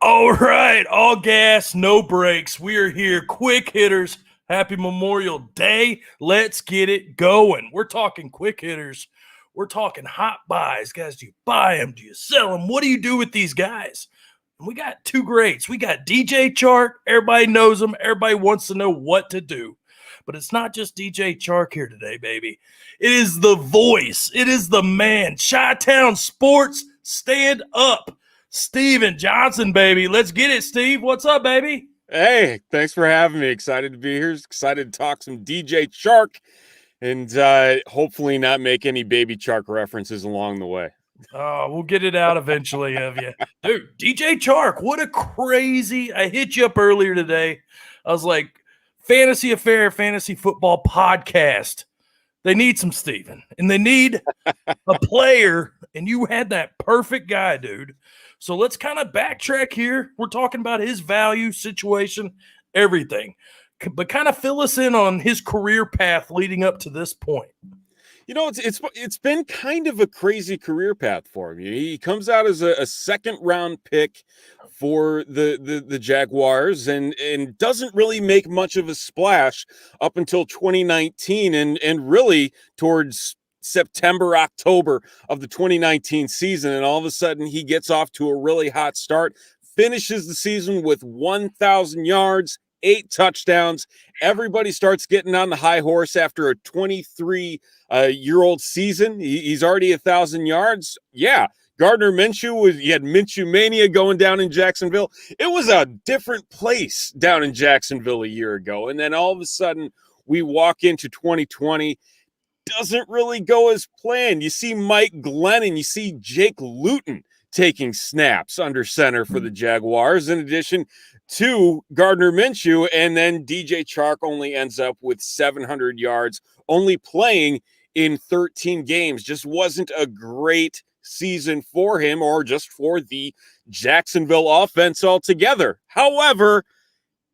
All right, all gas, no brakes. We are here, quick hitters. Happy Memorial Day. Let's get it going. We're talking quick hitters. We're talking hot buys. Guys, do you buy them? Do you sell them? What do you do with these guys? And we got two greats. We got DJ Chark. Everybody knows him. Everybody wants to know what to do. But it's not just DJ Chark here today, baby. It is the voice. It is the man. Chi-Town Sports, stand up. Steven Johnson, baby. Let's get it, Steve. What's up, baby? Hey, thanks for having me. Excited to be here. Excited to talk some DJ Chark and hopefully not make any baby Chark references along the way. Oh, we'll get it out eventually of you. Dude, DJ Chark, what a crazy. I hit you up earlier today. I was like, Fantasy Affair, Fantasy Football Podcast. They need some Steven, and they need a player, and you had that perfect guy, dude. So let's kind of backtrack here. We're talking about his value, situation, everything. But kind of fill us in on his career path leading up to this point. You know, it's been kind of a crazy career path for him. He comes out as a second-round pick for the Jaguars and doesn't really make much of a splash up until 2019 and really towards September, October of the 2019 season. And all of a sudden he gets off to a really hot start, finishes the season with 1,000 yards, 8 touchdowns. Everybody starts getting on the high horse after a 23-year-old season. He's already 1,000 yards. Yeah. Gardner Minshew you had Minshew mania going down in Jacksonville. It was a different place down in Jacksonville a year ago. And then all of a sudden we walk into 2020. Doesn't really go as planned. You see Mike Glennon, you see Jake Luton taking snaps under center for the Jaguars, in addition to Gardner Minshew, and then DJ Chark only ends up with 700 yards, only playing in 13 games. Just wasn't a great season for him or just for the Jacksonville offense altogether. However,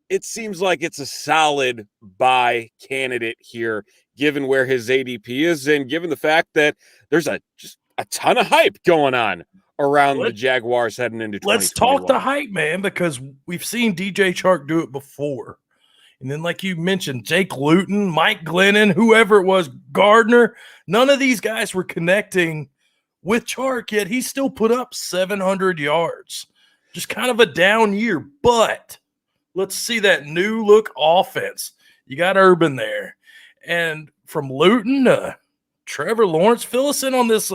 it seems like it's a solid buy candidate here, given where his ADP is and given the fact that there's just a ton of hype going on around the Jaguars heading into 2021. Let's talk the hype, man, because we've seen DJ Chark do it before. And then, like you mentioned, Jake Luton, Mike Glennon, whoever it was, Gardner, none of these guys were connecting with Chark, yet he still put up 700 yards. Just kind of a down year, but let's see that new look offense. You got Urban there. And from Luton to Trevor Lawrence, fill us in on this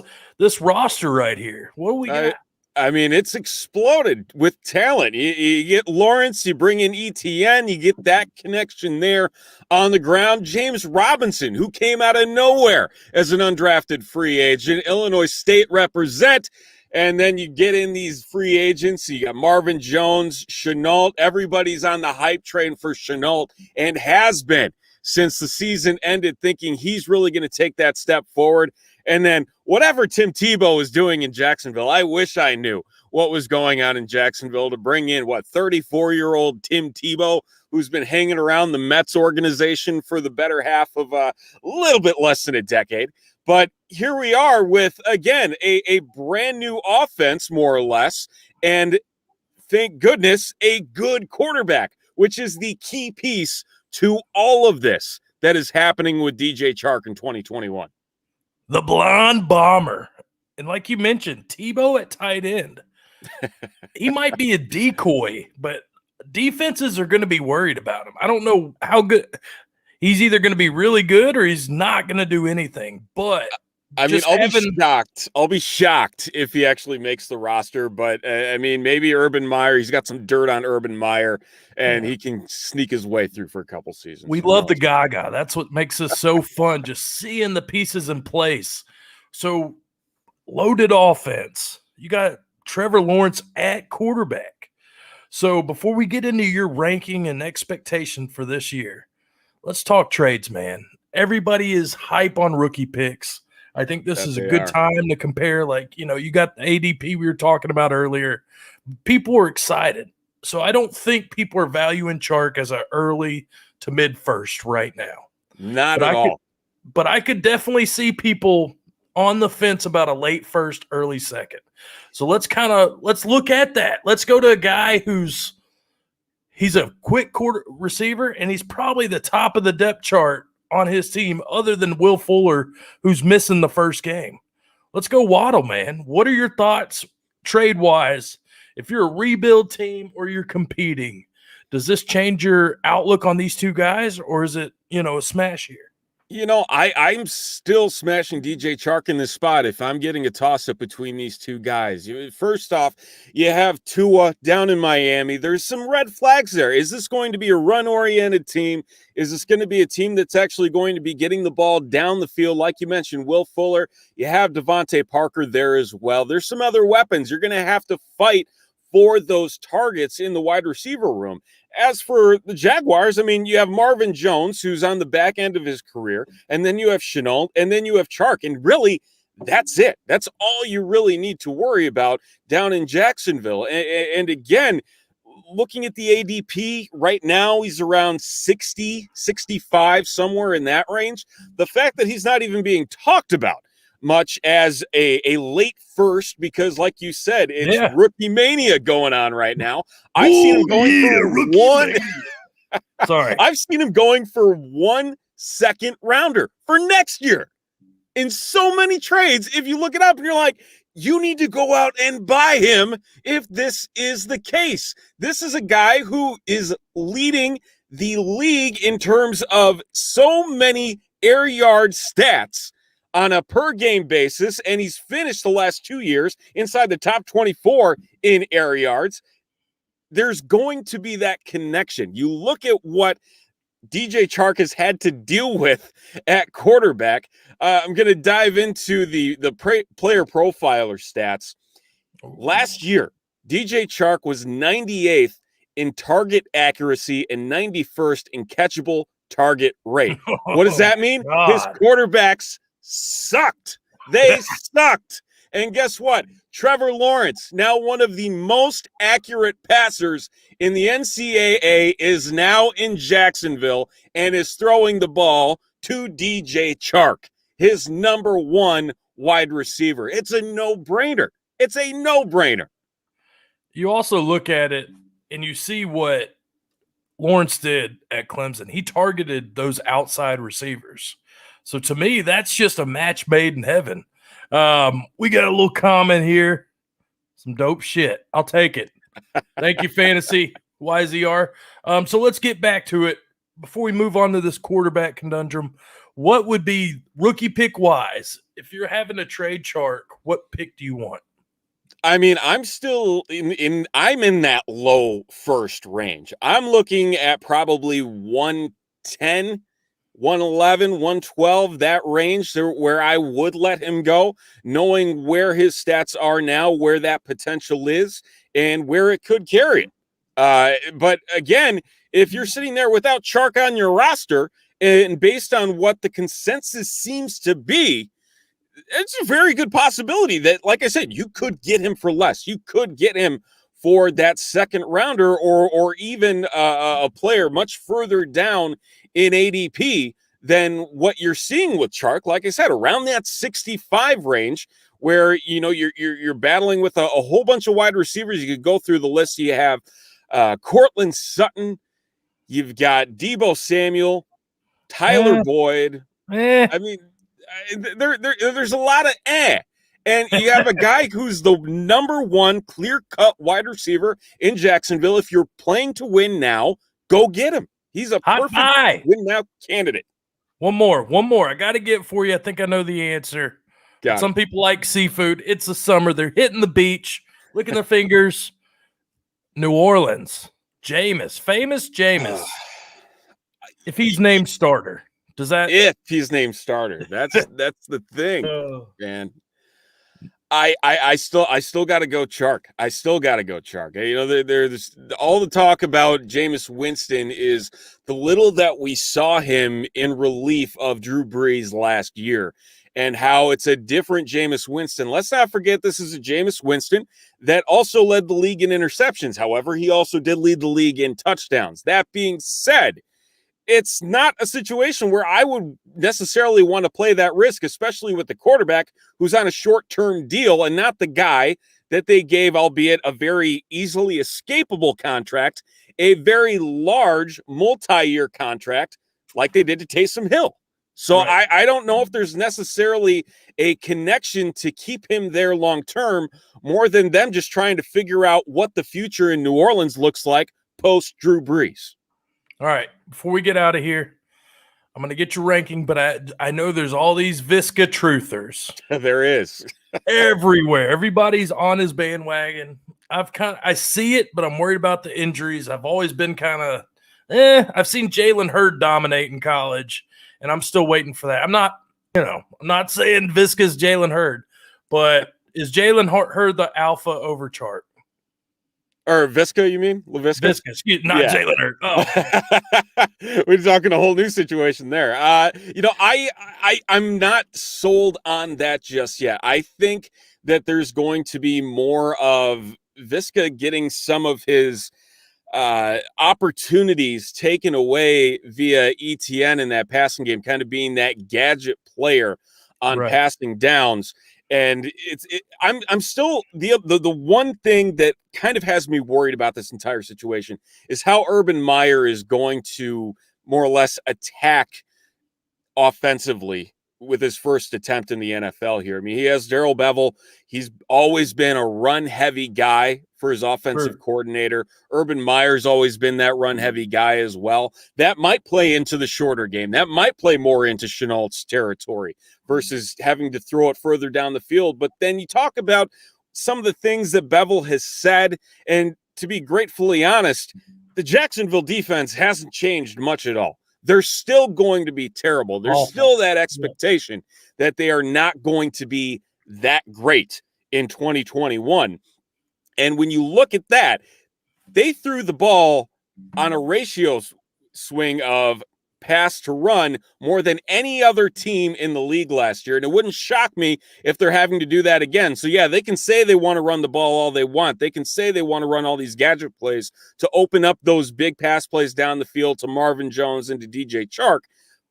roster right here. What do we got? I mean, it's exploded with talent. You get Lawrence, you bring in ETN, you get that connection there on the ground. James Robinson, who came out of nowhere as an undrafted free agent, Illinois State represent. And then you get in these free agents. You got Marvin Jones, Shenault. Everybody's on the hype train for Shenault and has been since the season ended, thinking he's really going to take that step forward. And then whatever Tim Tebow is doing in Jacksonville, I wish I knew what was going on in Jacksonville to bring in, 34-year-old Tim Tebow, who's been hanging around the Mets organization for the better half of a little bit less than a decade. But here we are with, again, a brand new offense, more or less, and thank goodness, a good quarterback, which is the key piece to all of this that is happening with DJ Chark in 2021. The blonde bomber. And like you mentioned, Tebow at tight end. He might be a decoy, but defenses are going to be worried about him. I don't know how good. He's either going to be really good or he's not going to do anything. But I mean, I'll be shocked if he actually makes the roster. But I mean, maybe Urban Meyer. He's got some dirt on Urban Meyer, and he can sneak his way through for a couple seasons. We love the Gaga. That's what makes us so fun, just seeing the pieces in place. So loaded offense. You got Trevor Lawrence at quarterback. So before we get into your ranking and expectation for this year, let's talk trades, man. Everybody is hype on rookie picks. I think this is a good time to compare. Like, you got the ADP we were talking about earlier. People are excited. So I don't think people are valuing Chark as an early to mid first right now. Not at all. But I could definitely see people on the fence about a late first, early second. So let's look at that. Let's go to a guy he's a quick quarter receiver, and he's probably the top of the depth chart on his team, other than Will Fuller, who's missing the first game. Let's go Waddle, man. What are your thoughts trade-wise? If you're a rebuild team or you're competing, does this change your outlook on these two guys, or is it, a smash here? I'm still smashing DJ Chark in this spot if I'm getting a toss-up between these two guys. First off, you have Tua down in Miami. There's some red flags there. Is this going to be a run-oriented team? Is this going to be a team that's actually going to be getting the ball down the field? Like you mentioned, Will Fuller. You have Devontae Parker there as well. There's some other weapons. You're going to have to fight for those targets in the wide receiver room. As for the Jaguars, you have Marvin Jones, who's on the back end of his career, and then you have Shenault, and then you have Chark, and really, that's it. That's all you really need to worry about down in Jacksonville. And again, looking at the ADP right now, he's around 60, 65, somewhere in that range. The fact that he's not even being talked about much as a late first, because like you said, it's rookie mania going on right now. I've seen him going for one. Sorry. I've seen him going for 1 second rounder for next year in so many trades. If you look it up and you're like, you need to go out and buy him if this is the case. This is a guy who is leading the league in terms of so many air yard stats on a per game basis, and he's finished the last 2 years inside the top 24 in air yards. There's going to be that connection. You look at what DJ Chark has had to deal with at quarterback. I'm going to dive into the player profiler stats. Last year, DJ Chark was 98th in target accuracy and 91st in catchable target rate. What does that mean? His quarterbacks sucked. They sucked. And guess what? Trevor Lawrence, now one of the most accurate passers in the NCAA, is now in Jacksonville and is throwing the ball to DJ Chark, his number one wide receiver. It's a no-brainer. It's a no-brainer. You also look at it and you see what Lawrence did at Clemson. He targeted those outside receivers. So to me, that's just a match made in heaven. We got a little comment here. Some dope shit. I'll take it. Thank you, Fantasy YZR. So let's get back to it. Before we move on to this quarterback conundrum, what would be rookie pick wise? If you're having a trade chart, what pick do you want? I'm still I'm in that low first range. I'm looking at probably 110, 111, 112, that range where I would let him go, knowing where his stats are now, where that potential is, and where it could carry him. But again, if you're sitting there without Chark on your roster, and based on what the consensus seems to be, it's a very good possibility that, like I said, you could get him for less. You could get him for that second rounder or even a player much further down in ADP than what you're seeing with Chark. Like I said, around that 65 range, where you're battling with a whole bunch of wide receivers. You could go through the list. You have Cortland Sutton, you've got Deebo Samuel, Tyler Boyd. There's a lot of and you have a guy who's the number one clear-cut wide receiver in Jacksonville. If you're playing to win now, go get him. He's a perfect win-now candidate. One more. I got to get for you. I think I know the answer. Some people like seafood. It's the summer. They're hitting the beach, licking their fingers. New Orleans. Jameis. Famous Jameis. If he's named starter. Does that? If he's named starter. That's the thing, man. I still got to go Chark. I still got to go Chark. There's all the talk about Jameis Winston is the little that we saw him in relief of Drew Brees last year, and how it's a different Jameis Winston. Let's not forget this is a Jameis Winston that also led the league in interceptions. However, he also did lead the league in touchdowns. That being said, it's not a situation where I would necessarily want to play that risk, especially with the quarterback who's on a short-term deal and not the guy that they gave, albeit a very easily escapable contract, a very large multi-year contract like they did to Taysom Hill. So Right. I don't know if there's necessarily a connection to keep him there long-term more than them just trying to figure out what the future in New Orleans looks like post Drew Brees. All right. Before we get out of here, I'm going to get your ranking, but I know there's all these Visca truthers There is. everywhere. Everybody's on his bandwagon. I see it, but I'm worried about the injuries. I've always been kind of I've seen Jalen Hurd dominate in college, and I'm still waiting for that. I'm not saying Visca's Jalen Hurd, but is Jalen Hurd the alpha over Chark? Or Visca, you mean? LaVisca? Visca, excuse, not Jalen Hurd. Oh. We're talking a whole new situation there. I'm not sold on that just yet. I think that there's going to be more of Visca getting some of his opportunities taken away via ETN in that passing game, kind of being that gadget player on passing downs. And I'm still the one thing that kind of has me worried about this entire situation is how Urban Meyer is going to more or less attack offensively with his first attempt in the NFL here. I mean, he has Darrell Bevell. He's always been a run-heavy guy for his offensive coordinator. Urban Meyer's always been that run-heavy guy as well. That might play into the shorter game. That might play more into Chenault's territory versus having to throw it further down the field. But then you talk about some of the things that Bevell has said, and to be gratefully honest, the Jacksonville defense hasn't changed much at all. They're still going to be terrible. There's still that expectation that they are not going to be that great in 2021. And when you look at that, they threw the ball on a ratio swing of pass to run more than any other team in the league last year. And it wouldn't shock me if they're having to do that again. So yeah, they can say they want to run the ball all they want. They can say they want to run all these gadget plays to open up those big pass plays down the field to Marvin Jones and to DJ Chark,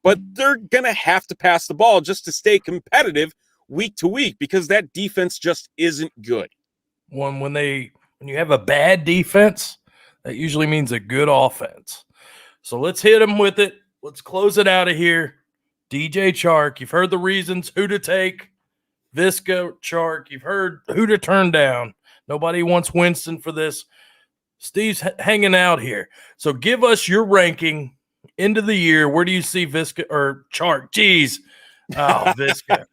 but they're going to have to pass the ball just to stay competitive week to week because that defense just isn't good. When you have a bad defense, that usually means a good offense. So let's hit them with it. Let's close it out of here. DJ Chark, you've heard the reasons, who to take. Visca, Chark, you've heard who to turn down. Nobody wants Winston for this. Steve's hanging out here. So give us your ranking end of the year. Where do you see Visca or Chark? Jeez. Oh, Visca.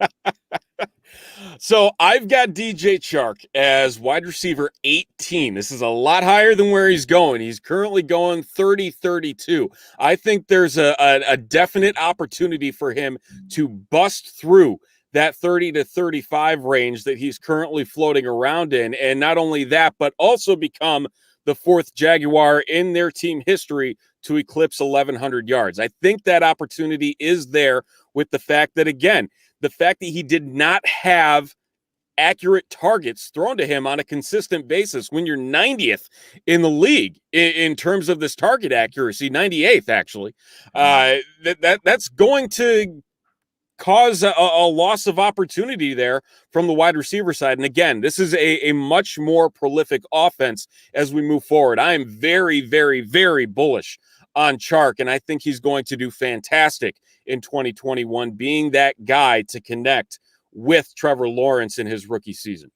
So I've got DJ Chark as wide receiver 18. This is a lot higher than where he's going. He's currently going 30-32. I think there's a definite opportunity for him to bust through that 30 to 35 range that he's currently floating around in. And not only that, but also become the fourth Jaguar in their team history to eclipse 1,100 yards. I think that opportunity is there with the fact that, again, the fact that he did not have accurate targets thrown to him on a consistent basis when you're 90th in the league in terms of this target accuracy, 98th actually, that's going to cause a loss of opportunity there from the wide receiver side. And again, this is a much more prolific offense as we move forward. I am very, very, very bullish on Chark, and I think he's going to do fantastic in 2021, being that guy to connect with Trevor Lawrence in his rookie season.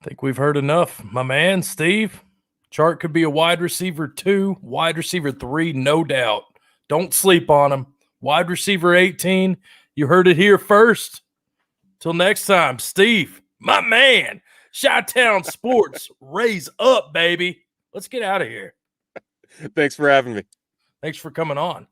I think we've heard enough. My man, Steve, Chark could be a wide receiver 2, wide receiver 3, no doubt. Don't sleep on him. Wide receiver 18, you heard it here first. Till next time, Steve, my man, Chi-Town Sports, raise up, baby. Let's get out of here. Thanks for having me. Thanks for coming on.